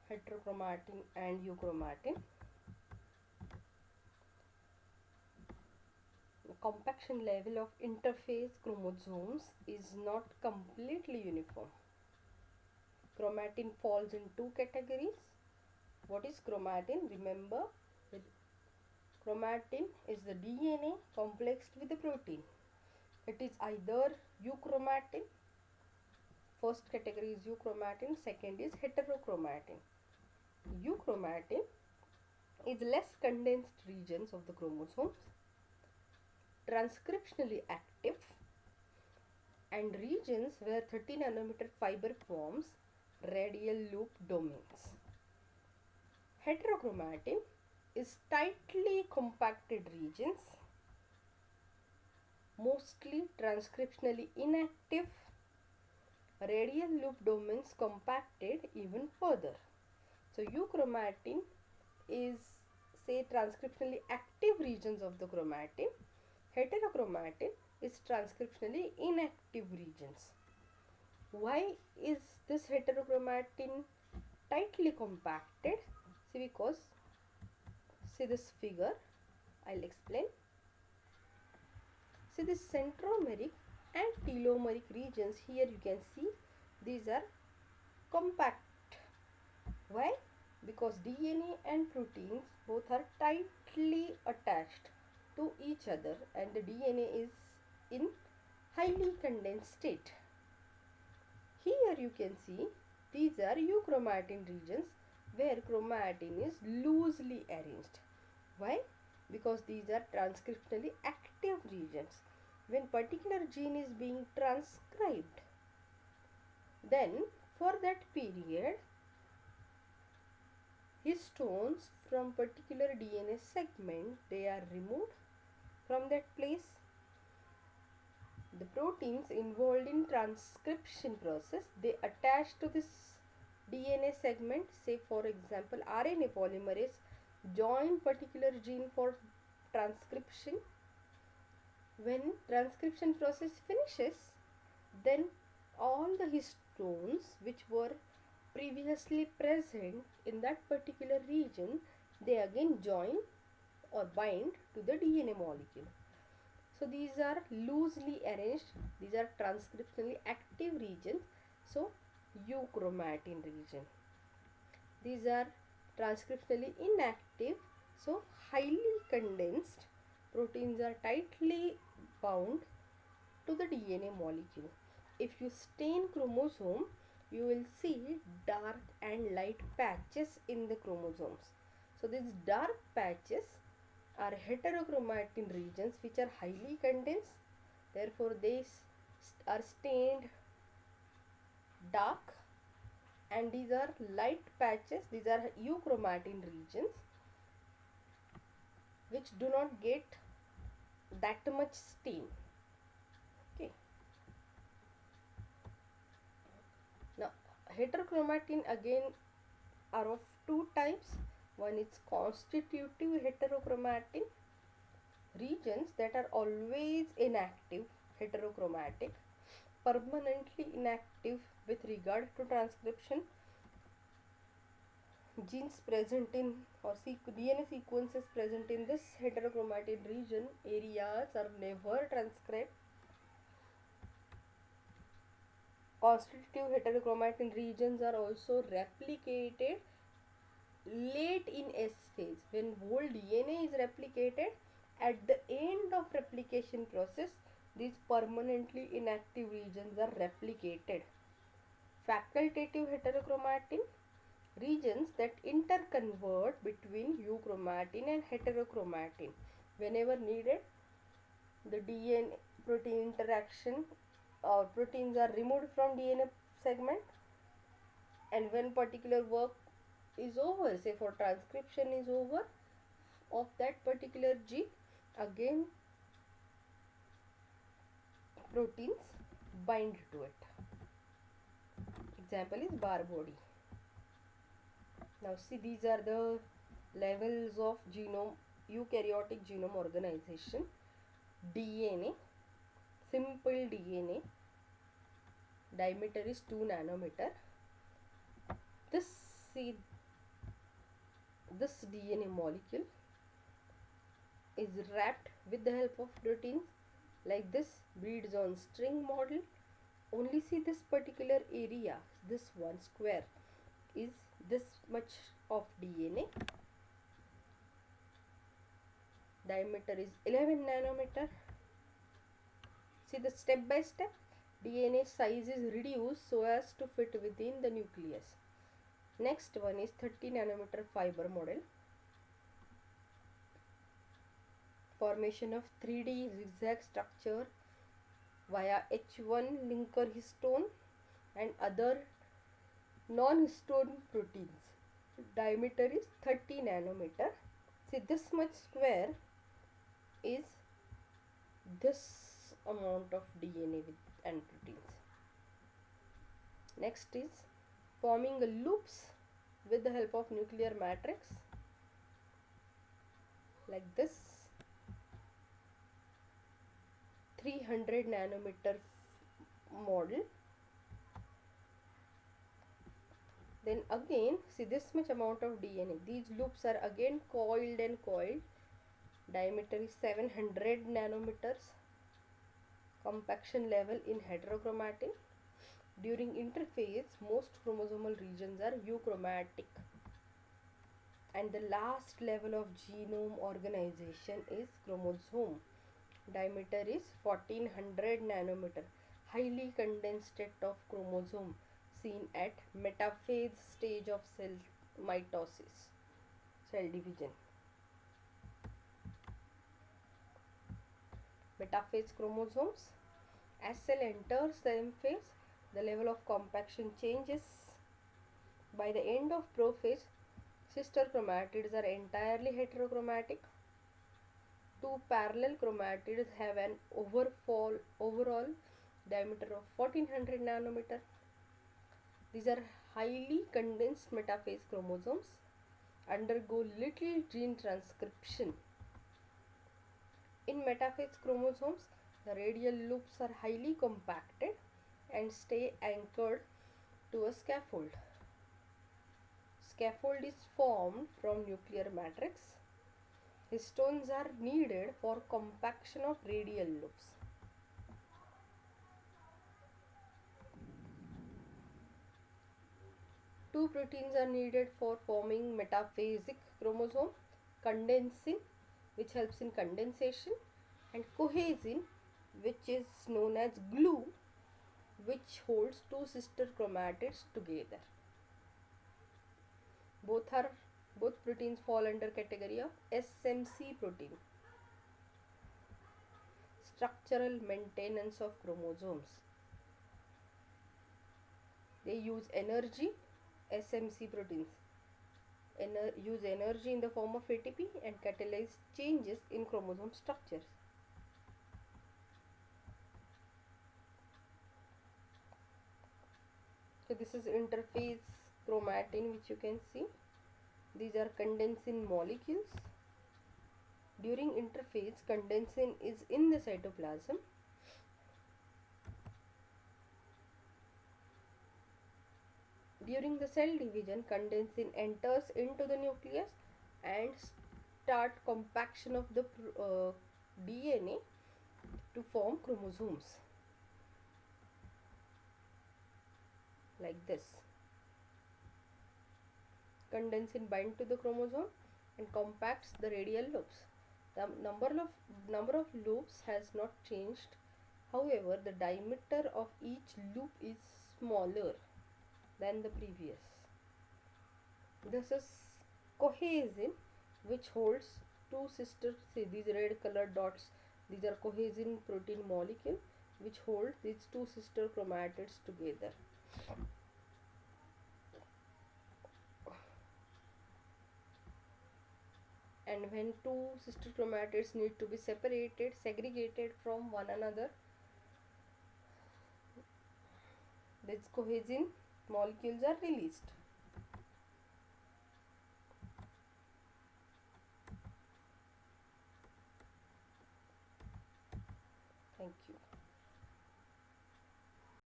heterochromatin and euchromatin. The compaction level of interphase chromosomes is not completely uniform. Chromatin falls in two categories. What is chromatin? Remember, chromatin is the DNA complexed with the protein. It is either euchromatin, first category is euchromatin, second is heterochromatin. Euchromatin is less condensed regions of the chromosomes, transcriptionally active, and regions where 30 nanometer fiber forms radial loop domains. Heterochromatin is tightly compacted regions, mostly transcriptionally inactive, radial loop domains compacted even further. So euchromatin is, say, transcriptionally active regions of the chromatin. Heterochromatin is transcriptionally inactive regions. Why is this heterochromatin tightly compacted? See, because, see this figure, I'll explain. See this centromeric and telomeric regions, here you can see these are compact. Why? Because DNA and proteins both are tightly attached to each other and the DNA is in highly condensed state. Here you can see these are euchromatin regions where chromatin is loosely arranged. Why? Because these are transcriptionally active regions. When particular gene is being transcribed, then for that period histones from particular DNA segment, they are removed from that place. The proteins involved in transcription process, they attach to this DNA segment. Say for example RNA polymerase join particular gene for transcription. When transcription process finishes, then all the histones which were previously present in that particular region, they again join or bind to the DNA molecule. So these are loosely arranged, these are transcriptionally active regions. So euchromatin region. These are transcriptionally inactive, so highly condensed, proteins are tightly bound to the DNA molecule. If you stain chromosome, you will see dark and light patches in the chromosomes. So these dark patches are heterochromatin regions which are highly condensed. Therefore, they are stained dark, and these are light patches. These are euchromatin regions which do not get that much stain. Okay. Now, heterochromatin again are of two types. One is constitutive heterochromatin, regions that are always inactive, heterochromatic, permanently inactive with regard to transcription. Genes present in or DNA sequences present in this heterochromatin region areas are never transcribed. Constitutive heterochromatin regions are also replicated late in S phase. When whole DNA is replicated, at the end of replication process, these permanently inactive regions are replicated. Facultative heterochromatin, regions that interconvert between euchromatin and heterochromatin. Whenever needed, the DNA protein interaction or proteins are removed from DNA segment, and when particular work is over, say for transcription is over of that particular gene, again proteins bind to it. Example is bar body. Now see, these are the levels of genome, eukaryotic genome organization. DNA, simple DNA, diameter is 2 nanometer. This, see, this DNA molecule is wrapped with the help of proteins like this beads on string model. Only see this particular area, this one square is this much of DNA. Diameter is 11 nanometer. See the step by step DNA size is reduced so as to fit within the nucleus. Next one is 30 nanometer fiber model. Formation of 3D zigzag structure via H1 linker histone and other non-histone proteins. Diameter is 30 nanometer. See this much square is this amount of DNA and proteins. Next is forming loops with the help of nuclear matrix like this 300 nanometer model. Then again see this much amount of DNA. These loops are again coiled and coiled. Diameter is 700 nanometers. Compaction level in heterochromatin. During interphase, most chromosomal regions are euchromatic. And the last level of genome organization is chromosome. Diameter is 1400 nanometer. Highly condensed state of chromosome seen at metaphase stage of cell mitosis, cell division. Metaphase chromosomes. As cell enters the M phase, the level of compaction changes. By the end of prophase, sister chromatids are entirely heterochromatic. Two parallel chromatids have an overall diameter of 1400 nanometer. These are highly condensed metaphase chromosomes, undergo little gene transcription. In metaphase chromosomes, the radial loops are highly compacted and stay anchored to a scaffold. Scaffold is formed from nuclear matrix. Histones are needed for compaction of radial loops. Two proteins are needed for forming metaphasic chromosome: condensin, which helps in condensation, and cohesin, which is known as glue, which holds two sister chromatids together. Both proteins fall under category of SMC protein. Structural maintenance of chromosomes. They use energy. SMC proteins use energy in the form of ATP and catalyze changes in chromosome structures. So this is interphase chromatin, which you can see. These are condensin molecules. During interphase, condensin is in the cytoplasm. During the cell division, condensin enters into the nucleus and start compaction of the DNA to form chromosomes like this. Condensin binds to the chromosome and compacts the radial loops. The number of loops has not changed. However, the diameter of each loop is smaller than the previous. This is cohesin, which holds two sister, see these red colored dots, these are cohesin protein molecule which hold these two sister chromatids together. And when two sister chromatids need to be segregated from one another, these cohesin molecules are released.